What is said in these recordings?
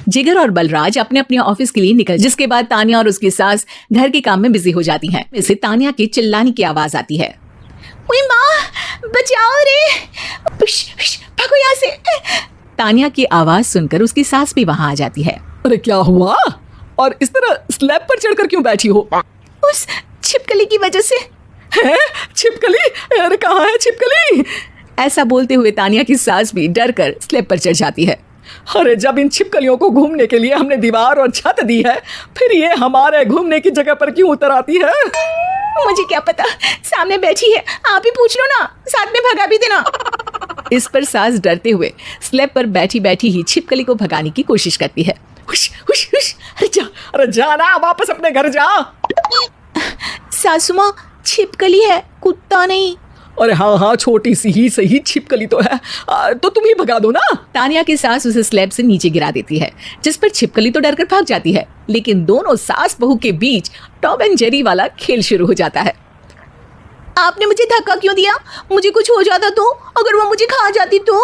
जिगर और बलराज अपने अपने ऑफिस के लिए निकल, जिसके बाद तानिया और उसकी सास घर के काम में बिजी हो जाती हैं। इससे तानिया की चिल्लाने की आवाज आती है। ओए माँ, बचाओ रे, भागो यहाँ से। तानिया की आवाज सुनकर उसकी सास भी वहां आ जाती है। अरे क्या हुआ? और इस तरह स्लैब पर चढ़कर क्यों बैठी हो? उस छिपकली की वजह से। है? छिपकली? अरे कहाँ है छिपकली? ऐसा बोलते हुए तानिया की सास भी डर कर स्लैब पर चढ़ जाती है। अरे जब इन छिपकलियों को घूमने के लिए हमने दीवार और छत दी है, फिर ये हमारे घूमने की जगह पर क्यों उतर आती है? मुझे क्या पता, सामने बैठी है, आप ही पूछ लो ना, साथ में भगा भी देना। इस पर सास डरते हुए स्लैब पर बैठी बैठी ही छिपकली को भगाने की कोशिश करती है। हुश, हुश, हुश, अरे जा ना, वापस अपने घर जा। सासू माँ, छिपकली है, कुत्ता नहीं। अरे हाँ हाँ, छोटी सी ही सही छिपकली तो है, तो तुम ही भगा दो ना। तानिया की सास उसे स्लैब से नीचे गिरा देती है, जिस पर छिपकली तो डरकर भाग जाती है। लेकिन दोनों सास बहू के बीच टॉम एंड जेरी वाला खेल शुरू हो जाता है। आपने मुझे धक्का क्यों दिया? मुझे कुछ हो जाता तो, अगर वो मुझे खा जाती तो?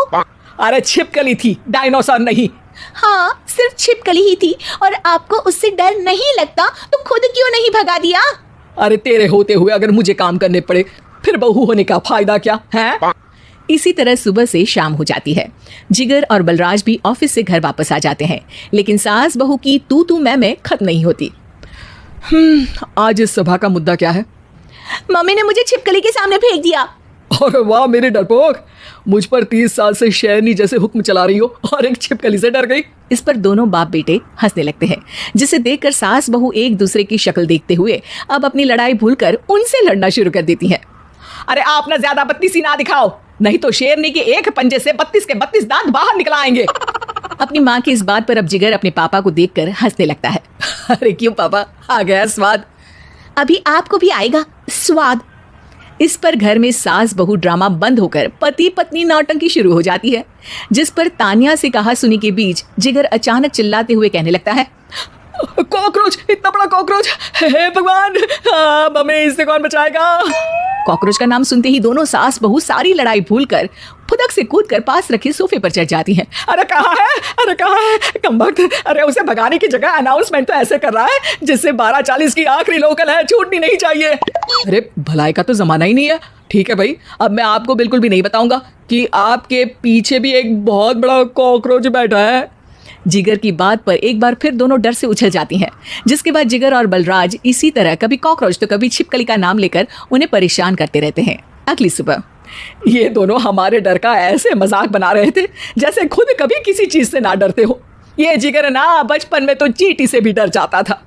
अरे छिपकली थी, डायनासोर नहीं। हाँ, सिर्फ छिपकली ही थी, और आपको उससे डर नहीं लगता तो खुद क्यों नहीं भगा दिया? अरे तेरे होते हुए अगर मुझे काम करने पड़े, फिर बहू होने का फायदा क्या है? इसी तरह सुबह से शाम हो जाती है। जिगर और बलराज भी ऑफिस से घर वापस आ जाते हैं, लेकिन सास बहू की तू मैं खत्म नहीं होती। आज इस सभा का मुद्दा क्या है? मम्मी ने मुझे छिपकली के सामने फेंक दिया। अरे वाह मेरे डरपोक, मुझ पर 30 साल से शेरनी जैसे हुक्म चला रही हो और एक छिपकली से डर गई। इस पर दोनों बाप बेटे हंसने लगते हैं, जिसे देखकर सास बहू एक दूसरे की शक्ल देखते हुए अब अपनी लड़ाई भूलकर उनसे लड़ना शुरू कर देती हैं। अरे आप ना ज्यादा बत्तीसी ना दिखाओ, नहीं तो शेरनी के एक पंजे से 32 के 32 दांत बाहर निकल आएंगे। अपनी माँ की इस बात पर अब जिगर अपने पापा को देखकर हंसने लगता है। अरे क्यों पापा, आ गया स्वाद? अभी आपको भी आएगा स्वाद। इस पर घर में सास बहू ड्रामा बंद होकर पति पत्नी नौटंकी शुरू हो जाती है, जिस पर तानिया से कहा सुनी के बीच जिगर अचानक चिल्लाते हुए कहने लगता है, कॉकरोच, इतना बड़ा कॉकरोच, हे भगवान, मम्मी इससे कौन बचाएगा? कॉकरोच का नाम सुनते ही दोनों सास बहू सारी लड़ाई भूलकर फुदक से कूदकर पास रखे सोफे पर चढ़ जाती हैं। अरे कहाँ है, अरे कहाँ है कमबख्त? अरे उसे भगाने की जगह अनाउंसमेंट तो ऐसे कर रहा है जिससे 12:40 की आखिरी लोकल है, छूटनी नहीं चाहिए। अरे भलाई का तो जमाना ही नहीं है। ठीक है भाई, अब मैं आपको बिल्कुल भी नहीं बताऊंगा कि आपके पीछे भी एक बहुत बड़ा कॉकरोच बैठा है। जिगर की बात पर एक बार फिर दोनों डर से उछल जाती हैं, जिसके बाद जिगर और बलराज इसी तरह कभी कॉकरोच तो कभी छिपकली का नाम लेकर उन्हें परेशान करते रहते हैं। अगली सुबह ये दोनों हमारे डर का ऐसे मजाक बना रहे थे जैसे खुद कभी किसी चीज से ना डरते हो। ये जिगर ना बचपन में तो चींटी से भी डर जाता था।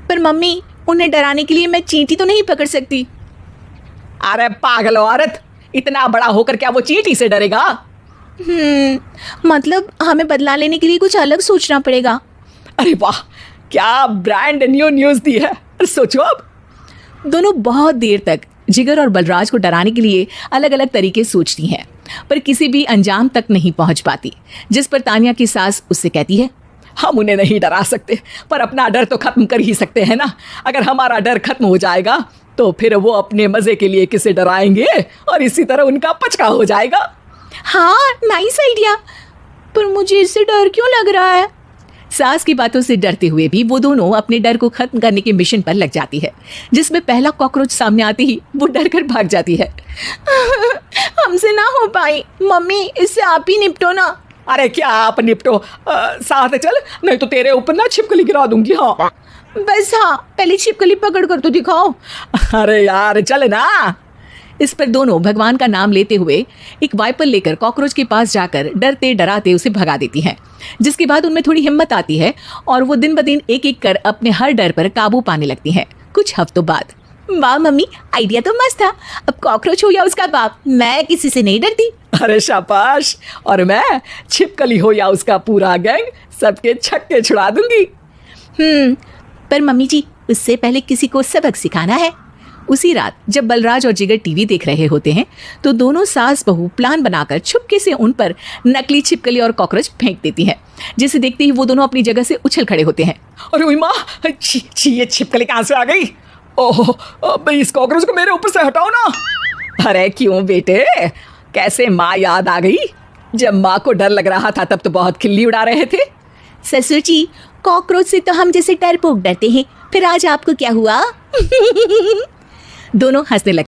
पर मम्मी, उन्हें डराने के लिए मैं चींटी तो नहीं पकड़ सकती। अरे पागल औरत, इतना बड़ा होकर क्या वो चींटी से डरेगा? मतलब हमें बदला लेने के लिए कुछ अलग सोचना पड़ेगा। अरे वाह, क्या ब्रांड न्यू न्यूज़ दी है। सोचो अब। दोनों बहुत देर तक जिगर और बलराज को डराने के लिए अलग अलग तरीके सोचती हैं, पर किसी भी अंजाम तक नहीं पहुंच पाती। जिस पर तानिया की सास उससे कहती है, हम उन्हें नहीं डरा सकते, पर अपना डर तो खत्म कर ही सकते हैं ना। अगर हमारा डर खत्म हो जाएगा तो फिर वो अपने मजे के लिए किसे डराएंगे और इसी तरह उनका पचका हो जाएगा। हाँ, नाइस आइडिया, पर मुझे इससे डर क्यों लग रहा है? सास की बातों से डरते हुए भी वो दोनों अपने डर को खत्म करने के मिशन पर लग जाती है, जिसमें पहला कॉकरोच सामने आते ही वो डर कर भाग जाती है। हमसे ना हो पाई मम्मी, इससे आप ही निपटो ना। अरे क्या आप निपटो, साथ चल, नहीं तो तेरे ऊपर ना छिपकली गिरा दूंगी। हाँ बस, हाँ पहले छिपकली पकड़ कर तो दिखाओ। अरे यार चल ना। इस पर दोनों भगवान का नाम लेते हुए एक वाइपर लेकर कॉकरोच के पास जाकर डरते डराते उसे भगा देती हैं, जिसके बाद उनमें थोड़ी हिम्मत आती है और वो दिन ब दिन एक एक कर अपने हर डर पर काबू पाने लगती हैं। कुछ हफ्तों बाद, वाह मम्मी, आइडिया तो मस्त था। अब कॉकरोच हो या उसका बाप, मैं किसी से नहीं डरती। अरे शाबाश, और मैं छिपकली हो या उसका पूरा गैंग, सबके छक्के छुड़ा दूंगी। पर मम्मी जी, उससे पहले किसी को सबक सिखाना है। उसी रात जब बलराज और जिगर टीवी देख रहे होते हैं तो दोनों सास बहू प्लान बनाकर छुपके से उन पर नकली छिपकली और कॉकरोच फेंक देती हैं, जिसे देखते ही वो दोनों अपनी जगह से उछल खड़े होते हैं। अरे ओए माँ, ये छिपकली कहाँ से आ गई? ओह, इस कॉकरोच को मेरे ऊपर से हटाओ ना। अरे क्यों बेटे, कैसे माँ याद आ गई? जब माँ को डर लग रहा था तब तो बहुत खिल्ली उड़ा रहे थे, ससुर जी, कॉकरोच से तो हम जैसे डरपोक डरते हैं, फिर आज आपको क्या हुआ? दोनों हंसने लगे।